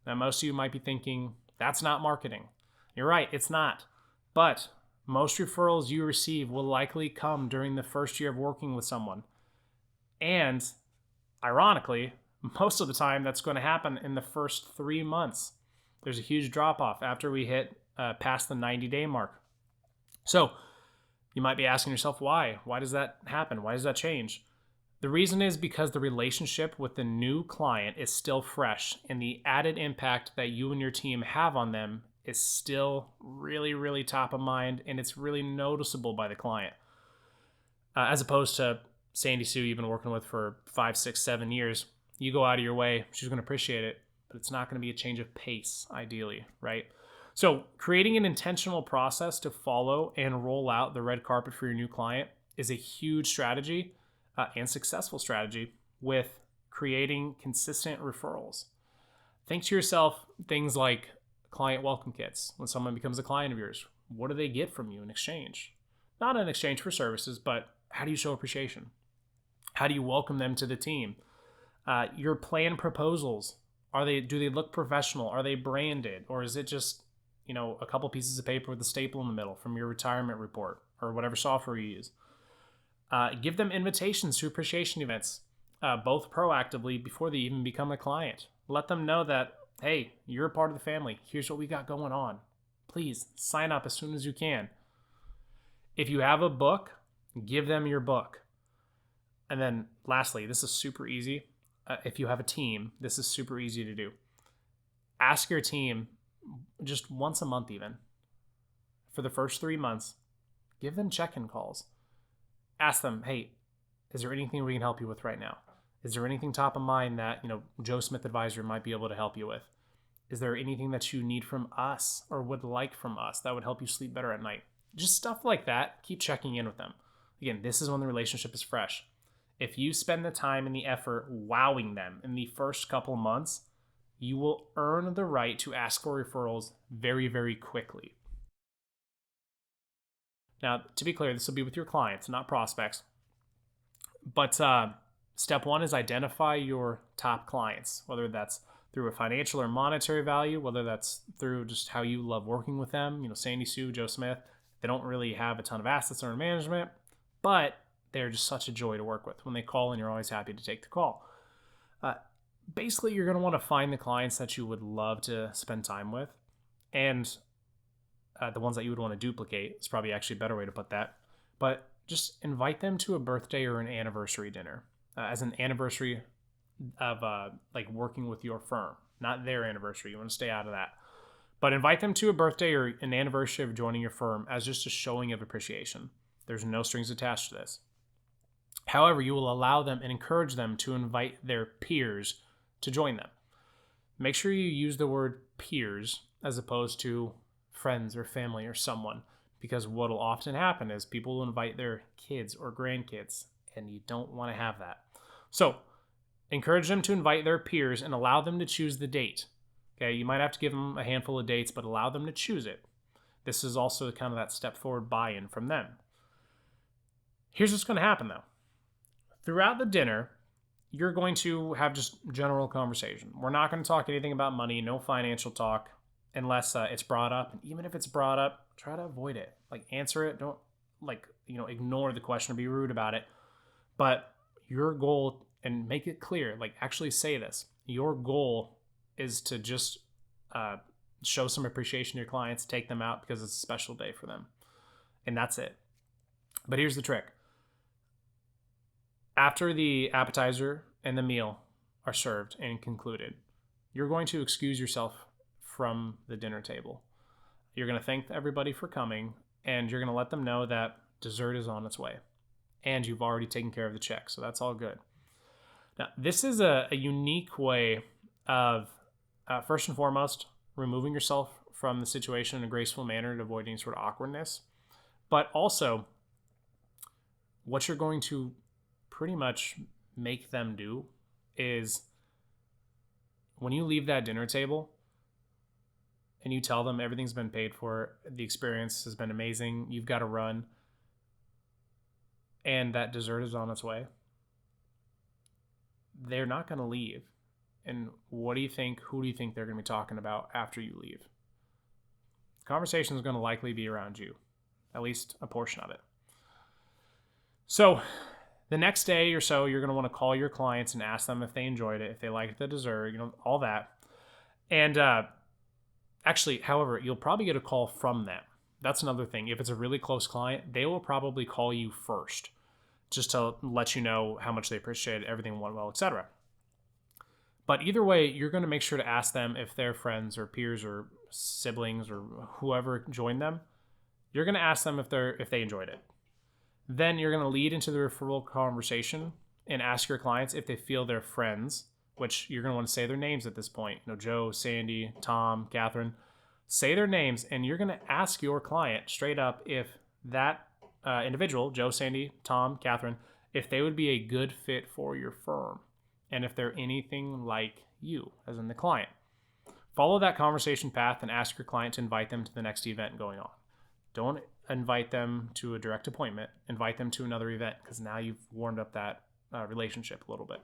Now, most of you might be thinking, that's not marketing. You're right, it's not. But most referrals you receive will likely come during the first year of working with someone. And ironically, most of the time that's going to happen in the first 3 months. There's a huge drop off after we hit past the 90-day mark. So you might be asking yourself, why? Why does that happen? Why does that change? The reason is because the relationship with the new client is still fresh, and the added impact that you and your team have on them is still really, really top of mind, and it's really noticeable by the client. As opposed to Sandy Sue you've been working with for 5, 6, 7 years. You go out of your way, she's going to appreciate it, but it's not going to be a change of pace, ideally, right? So creating an intentional process to follow and roll out the red carpet for your new client is a huge strategy and successful strategy with creating consistent referrals. Think to yourself things like client welcome kits. When someone becomes a client of yours, what do they get from you in exchange? Not in exchange for services, but how do you show appreciation? How do you welcome them to the team? Your plan proposals, do they look professional? Are they branded? Or is it just, a couple pieces of paper with a staple in the middle from your retirement report or whatever software you use? Give them invitations to appreciation events, both proactively before they even become a client. Let them know that, hey, you're a part of the family. Here's what we got going on. Please sign up as soon as you can. If you have a book, give them your book. And then lastly, this is super easy. If you have a team, this is super easy to do. Ask your team just once a month, even for the first 3 months, give them check-in calls. Ask them, hey, is there anything we can help you with right now? Is there anything top of mind that, Joe Smith Advisor might be able to help you with? Is there anything that you need from us or would like from us that would help you sleep better at night? Just stuff like that. Keep checking in with them. Again, this is when the relationship is fresh. If you spend the time and the effort wowing them in the first couple of months, you will earn the right to ask for referrals very, very quickly. Now, to be clear, this will be with your clients, not prospects. But step one is identify your top clients, whether that's through a financial or monetary value, whether that's through just how you love working with them. Sandy Sue, Joe Smith, they don't really have a ton of assets under management, but they're just such a joy to work with. When they call in, you're always happy to take the call. Basically, you're going to want to find the clients that you would love to spend time with, and the ones that you would want to duplicate is probably actually a better way to put that. But just invite them to a birthday or an anniversary dinner as an anniversary of working with your firm, not their anniversary. You want to stay out of that. But invite them to a birthday or an anniversary of joining your firm as just a showing of appreciation. There's no strings attached to this. However, you will allow them and encourage them to invite their peers to join them. Make sure you use the word peers as opposed to friends or family or someone, because what will often happen is people will invite their kids or grandkids, and you don't want to have that. So encourage them to invite their peers and allow them to choose the date. Okay, you might have to give them a handful of dates, but allow them to choose it. This is also kind of that step forward buy-in from them. Here's what's going to happen though. Throughout the dinner, you're going to have just general conversation. We're not going to talk anything about money, no financial talk, unless it's brought up. And even if it's brought up, try to avoid it. Answer it. Don't ignore the question or be rude about it. But your goal, and make it clear, actually say this. Your goal is to just show some appreciation to your clients, take them out because it's a special day for them. And that's it. But here's the trick. After the appetizer and the meal are served and concluded, you're going to excuse yourself from the dinner table. You're going to thank everybody for coming, and you're going to let them know that dessert is on its way. And you've already taken care of the check, so that's all good. Now, this is a unique way of, first and foremost, removing yourself from the situation in a graceful manner to avoid any sort of awkwardness. But also, what you're going to pretty much make them do is when you leave that dinner table and you tell them everything's been paid for, the experience has been amazing, you've got to run, and that dessert is on its way, they're not going to leave And what do you think? Who do you think they're going to be talking about after you leave? The conversation is going to likely be around you, at least a portion of it. So the next day or so, you're going to want to call your clients and ask them if they enjoyed it, if they liked the dessert, all that. And actually, however, you'll probably get a call from them. That's another thing. If it's a really close client, they will probably call you first just to let you know how much they appreciate it, everything went well, etc. But either way, you're going to make sure to ask them if their friends or peers or siblings or whoever joined them. You're going to ask them if they enjoyed it. Then you're going to lead into the referral conversation and ask your clients if they feel their friends, which you're going to want to say their names at this point. Joe, Sandy, Tom, Catherine. Say their names, and you're going to ask your client straight up if that individual, Joe, Sandy, Tom, Catherine, if they would be a good fit for your firm and if they're anything like you, as in the client. Follow that conversation path and ask your client to invite them to the next event going on. Don't invite them to a direct appointment. Invite them to another event, because now you've warmed up that relationship a little bit.